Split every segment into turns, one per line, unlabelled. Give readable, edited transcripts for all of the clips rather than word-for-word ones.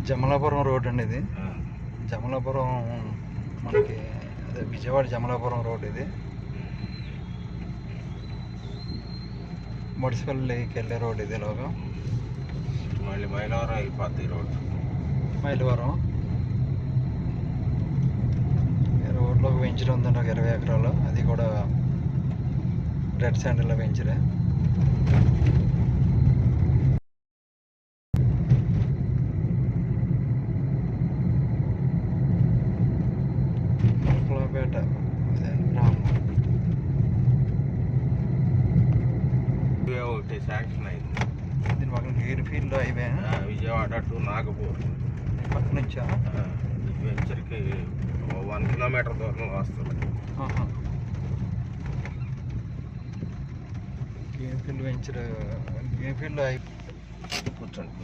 Jamalapuram road అండి ఇది. జమలాపురం మనకి అదే విజయవాడ జమలాపురం రోడ్ ఇది. ముడిసిపల్లికి వెళ్ళే రోడ్ ఇది. ఇలాగా
మళ్ళీ మైలవరం వెళ్ళిపోద్ది రోడ్.
మైలవరం రోడ్లోకి వెంచర్ ఉందండి ఒక 20 ఎకరాలు. అది కూడా రెడ్ శాండిల్లో వెంచరే. పేట అదే గ్రామం.
ఒకటి శాంక్షన్ అయింది.
దీని పక్కన air field highway
Vijayawada to Nagpur
పక్క నుంచా.
వెంచర్కి 1 కిలోమీటర్ దూరంలో వస్తుంది.
Game field venture. Game field
కూర్చోండి.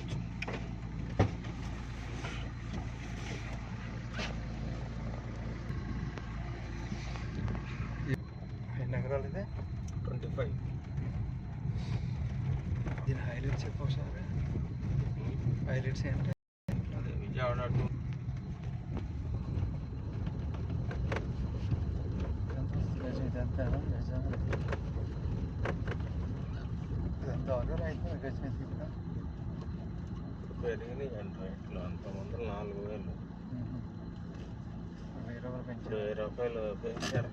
ఎన్ని ఎకరాలు ఇది?
25.
దీని హైలైట్స్ చెప్పు సార్. హైలైట్స్ ఏంటి?
అదే విజయవాడ టు
ఇదంతా ఆర్డర్ అయితే గజం
పెరిగినాయి అంట రేట్లు. అంతమంది 4,000.
1000 రూపాయలు పెంచారు.
1000 రూపాయలు పెంచారు.